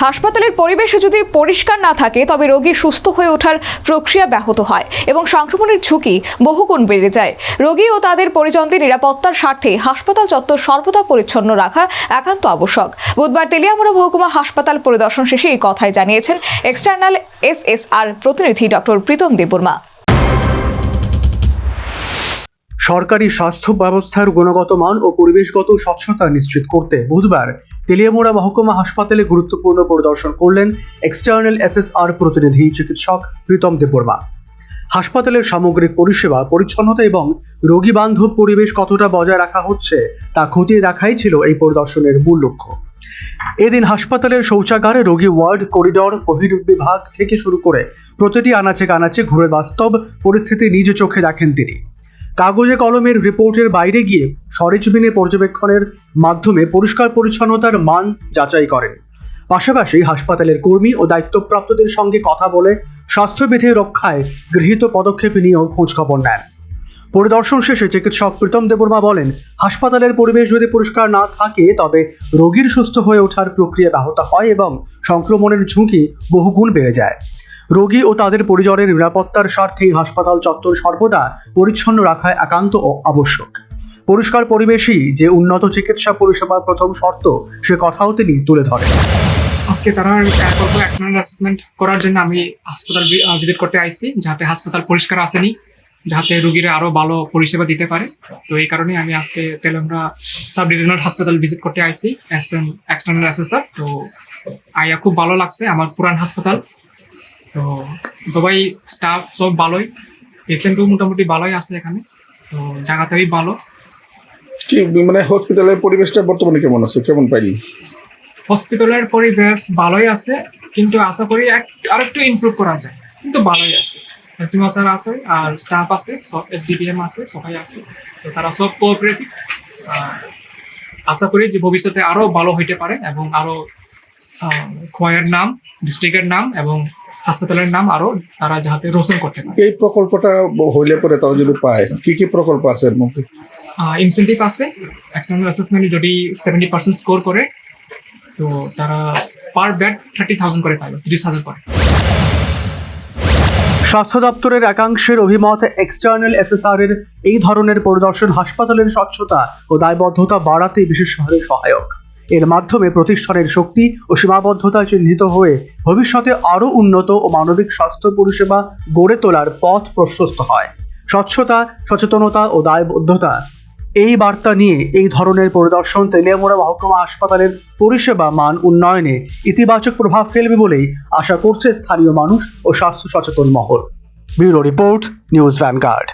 হাসপাতালের পরিবেশে যদি পরিষ্কার না থাকে তবে রোগী সুস্থ হয়ে ওঠার প্রক্রিয়া ব্যাহত হয় এবং সংক্রমণের ঝুঁকি বহুগুণ বেড়ে যায়। রোগী ও তাদের পরিজনদের নিরাপত্তার স্বার্থে হাসপাতাল চত্বর সর্বদা পরিচ্ছন্ন রাখা একান্ত আবশ্যক। বুধবার তেলিয়ামুড়া মহকুমা হাসপাতাল পরিদর্শন শেষে এই কথাই জানিয়েছেন এক্সটার্নাল SSR প্রতিনিধি ডক্টর প্রীতম দেববর্মা। সরকারি স্বাস্থ্য ব্যবস্থার গুণগত মান ও পরিবেশগত স্বচ্ছতা নিশ্চিত করতে বুধবার তেলিয়ামুড়া মহকুমা হাসপাতালে গুরুত্বপূর্ণ পরিদর্শন করলেন এক্সটার্নাল SSR প্রতিনিধি চিকিৎসক প্রীতম দেববর্মা। হাসপাতালের সামগ্রিক পরিষেবা, পরিচ্ছন্নতা এবং রোগী বান্ধব পরিবেশ কতটা বজায় রাখা হচ্ছে তা খতিয়ে দেখাই ছিল এই পরিদর্শনের মূল লক্ষ্য। এদিন হাসপাতালের শৌচাগারে, রোগী ওয়ার্ড, করিডর, বহির্বিভাগ থেকে শুরু করে প্রতিটি আনাচে কানাচে ঘুরে বাস্তব পরিস্থিতি নিজ চোখে দেখেন তিনি। কাগজে কলমের রিপোর্টের বাইরে গিয়ে সরেজমিনে পর্যবেক্ষণের মাধ্যমে পরিষ্কার পরিচ্ছন্নতার মান যাচাই করেন। পাশাপাশি হাসপাতালের কর্মী ও দায়িত্বপ্রাপ্তদের সঙ্গে কথা বলে স্বাস্থ্যবিধি রক্ষায় গৃহীত পদক্ষেপ নিয়েও খোঁজখবর নেন। পরিদর্শন শেষে চিকিৎসক প্রীতম দেববর্মা বলেন, হাসপাতালের পরিবেশ যদি পরিষ্কার না থাকে তবে রোগীর সুস্থ হয়ে ওঠার প্রক্রিয়া ব্যাহত হয় এবং সংক্রমণের ঝুঁকি বহুগুণ বেড়ে যায়। রোগী ও তাদের পরিজনের নিরাপত্তার স্বার্থে হাসপাতাল চত্বর সর্বদা পরিচ্ছন্ন রাখা একান্ত আবশ্যক। পরিষ্কার পরিবেশই যে উন্নত চিকিৎসা পরিষেবার প্রথম শর্ত, সে কথাও তিনি তুলে ধরেন। আজকে তারা এক্সটার্নাল অ্যাসেসমেন্ট করার জন্য আমি হাসপাতাল ভিজিট করতে আইছি, যাতে হাসপাতাল পরিষ্কার আসেনি, যাতে রোগীরা আরো ভালো পরিষেবা দিতে পারে। তো এই কারণে আমি আজকে তেলেঙ্গানা সাব ডিভিশনাল হাসপাতাল ভিজিট করতে আইছি এক্সটার্নাল অ্যাসেসর। তো আইয়া খুব ভালো লাগছে, আমার পুরান হাসপাতাল। তো সবাই স্টাফ সব ভালোই, পেশেন্টও মোটামুটি ভালোই আছে এখানে। তো জায়গাটাই ভালো। কি মানে হসপিটালের পরিবেশটা বর্তমানে কেমন আছে, কেমন পাইলি? হসপিটালের পরিবেশ ভালোই আছে, কিন্তু আশা করি আর একটু ইমপ্রুভ করা যায়, কিন্তু ভালোই আছে। এসডিএম স্যার আছে, আর স্টাফ আছে, সব SDPM আছে, সবাই আছে। তো তারা সব কোঅপারেটিভ। আশা করি যে ভবিষ্যতে আরো ভালো হইতে পারে এবং আরো খোয়াইয়ের নাম, ডিস্ট্রিক্টের নাম এবং হাসপাতালের নাম আরো তারা যাতে রোশন করতে পারে। এই প্রকল্পটা হইলে পরে তারা যদি পায়, কি কি প্রকল্প আছে এর মধ্যে? ইনসেন্টিভ আছে, এক্সটার্নাল অ্যাসেসমেন্ট যদি 70% স্কোর করে তো তারা পার বেড 30,000 করে পাবে, 30,000 করে। স্বাস্থ্য দপ্তরের একাংশের অভিমত, এক্সটার্নাল SSR এর এই ধরনের পরিদর্শন হাসপাতালের স্বচ্ছতা ও দায়বদ্ধতা বাড়াতে বিশেষভাবে সহায়ক। এর মাধ্যমে প্রতিষ্ঠানের শক্তি ও সীমাবদ্ধতা চিহ্নিত হয়ে ভবিষ্যতে আরও উন্নত ও মানবিক স্বাস্থ্য পরিষেবা গড়ে তোলার পথ প্রশস্ত হয়। স্বচ্ছতা, সচেতনতা ও দায়বদ্ধতা, এই বার্তা নিয়ে এই ধরনের পরিদর্শন তেলিয়ামুড়া মহকুমা হাসপাতালের পরিষেবা মান উন্নয়নে ইতিবাচক প্রভাব ফেলবে বলেই আশা করছে স্থানীয় মানুষ ও স্বাস্থ্য সচেতন মহল। Bureau report, news vanguard.